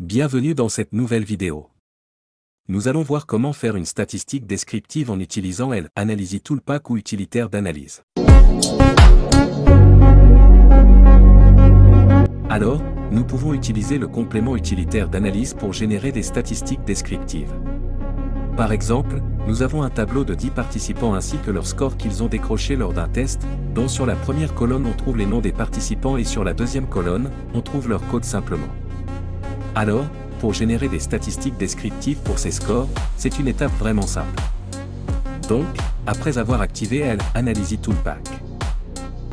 Bienvenue dans cette nouvelle vidéo. Nous allons voir comment faire une statistique descriptive en utilisant l'Analysis Toolpack ou utilitaire d'analyse. Alors, nous pouvons utiliser le complément utilitaire d'analyse pour générer des statistiques descriptives. Par exemple, nous avons un tableau de 10 participants ainsi que leur score qu'ils ont décroché lors d'un test, dont sur la première colonne on trouve les noms des participants et sur la deuxième colonne, on trouve leur code simplement. Alors, pour générer des statistiques descriptives pour ces scores, c'est une étape vraiment simple. Donc, après avoir activé l'Analysis Toolpack.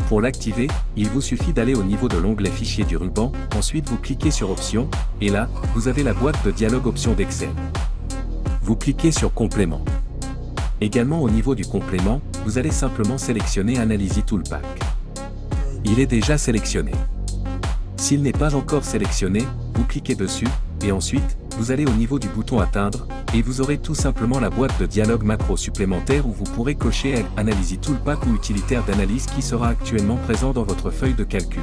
Pour l'activer, il vous suffit d'aller au niveau de l'onglet Fichier du ruban, ensuite vous cliquez sur Options, et là, vous avez la boîte de dialogue Options d'Excel. Vous cliquez sur Complément. Également au niveau du complément, vous allez simplement sélectionner Analysis Toolpack. Il est déjà sélectionné. S'il n'est pas encore sélectionné, vous cliquez dessus, et ensuite, vous allez au niveau du bouton Atteindre, et vous aurez tout simplement la boîte de dialogue macro supplémentaire où vous pourrez cocher l'Analysis Toolpack ou utilitaire d'analyse qui sera actuellement présent dans votre feuille de calcul.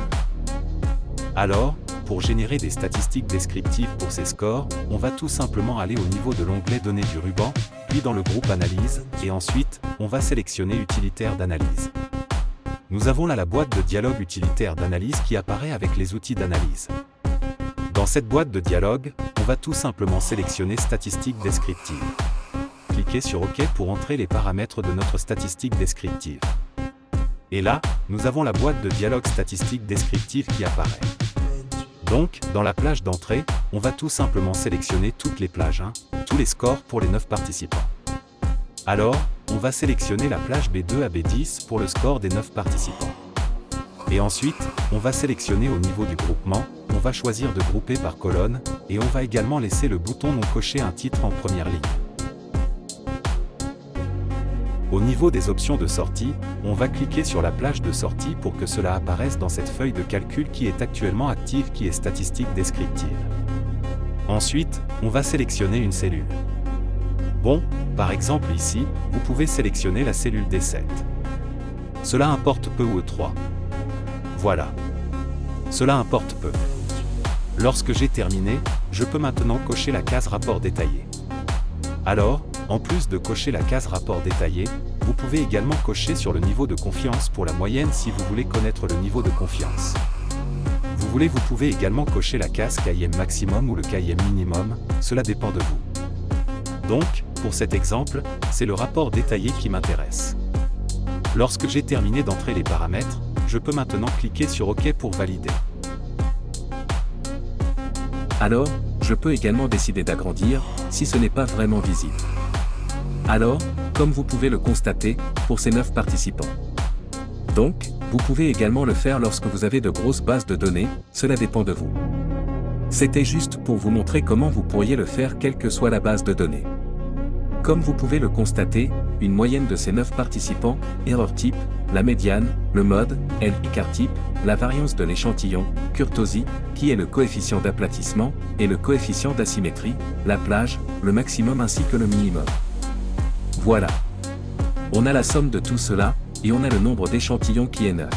Alors, pour générer des statistiques descriptives pour ces scores, on va tout simplement aller au niveau de l'onglet Données du ruban, puis dans le groupe Analyse, et ensuite, on va sélectionner Utilitaire d'analyse. Nous avons là la boîte de dialogue utilitaire d'analyse qui apparaît avec les outils d'analyse. Dans cette boîte de dialogue, on va tout simplement sélectionner Statistiques descriptives. Cliquez sur OK pour entrer les paramètres de notre statistique descriptive. Et là, nous avons la boîte de dialogue Statistiques descriptives qui apparaît. Donc, dans la plage d'entrée, on va tout simplement sélectionner toutes les plages, tous les scores pour les 9 participants. Alors, on va sélectionner la plage B2 à B10 pour le score des 9 participants. Et ensuite, on va sélectionner au niveau du groupement, on va choisir de grouper par colonne, et on va également laisser le bouton non coché un titre en première ligne. Au niveau des options de sortie, on va cliquer sur la plage de sortie pour que cela apparaisse dans cette feuille de calcul qui est actuellement active qui est statistique descriptive. Ensuite, on va sélectionner une cellule. Bon, par exemple ici, vous pouvez sélectionner la cellule D7. Cela importe peu ou E3. Voilà. Cela importe peu. Lorsque j'ai terminé, je peux maintenant cocher la case rapport détaillé. Alors, en plus de cocher la case rapport détaillé, vous pouvez également cocher sur le niveau de confiance pour la moyenne si vous voulez connaître le niveau de confiance. Vous pouvez également cocher la case KIM maximum ou le KIM minimum, cela dépend de vous. Donc, pour cet exemple, c'est le rapport détaillé qui m'intéresse. Lorsque j'ai terminé d'entrer les paramètres, je peux maintenant cliquer sur OK pour valider. Alors, je peux également décider d'agrandir, si ce n'est pas vraiment visible. Alors, comme vous pouvez le constater, pour ces 9 participants. Donc, vous pouvez également le faire lorsque vous avez de grosses bases de données, cela dépend de vous. C'était juste pour vous montrer comment vous pourriez le faire quelle que soit la base de données. Comme vous pouvez le constater, une moyenne de ces 9 participants, erreur type, la médiane, le mode, l'Icart type, la variance de l'échantillon, kurtosis, qui est le coefficient d'aplatissement, et le coefficient d'asymétrie, la plage, le maximum ainsi que le minimum. Voilà. On a la somme de tout cela, et on a le nombre d'échantillons qui est 9.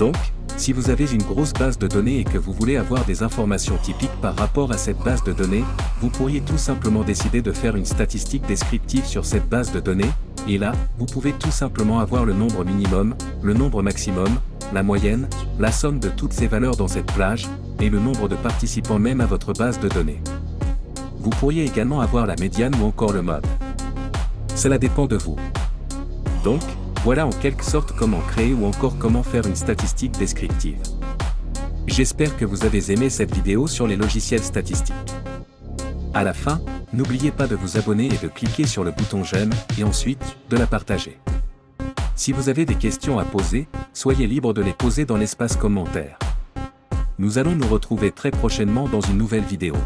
Donc, si vous avez une grosse base de données et que vous voulez avoir des informations typiques par rapport à cette base de données, vous pourriez tout simplement décider de faire une statistique descriptive sur cette base de données, et là, vous pouvez tout simplement avoir le nombre minimum, le nombre maximum, la moyenne, la somme de toutes ces valeurs dans cette plage, et le nombre de participants même à votre base de données. Vous pourriez également avoir la médiane ou encore le mode. Cela dépend de vous. Donc, voilà en quelque sorte comment créer ou encore comment faire une statistique descriptive. J'espère que vous avez aimé cette vidéo sur les logiciels statistiques. À la fin, n'oubliez pas de vous abonner et de cliquer sur le bouton j'aime, et ensuite, de la partager. Si vous avez des questions à poser, soyez libre de les poser dans l'espace commentaire. Nous allons nous retrouver très prochainement dans une nouvelle vidéo.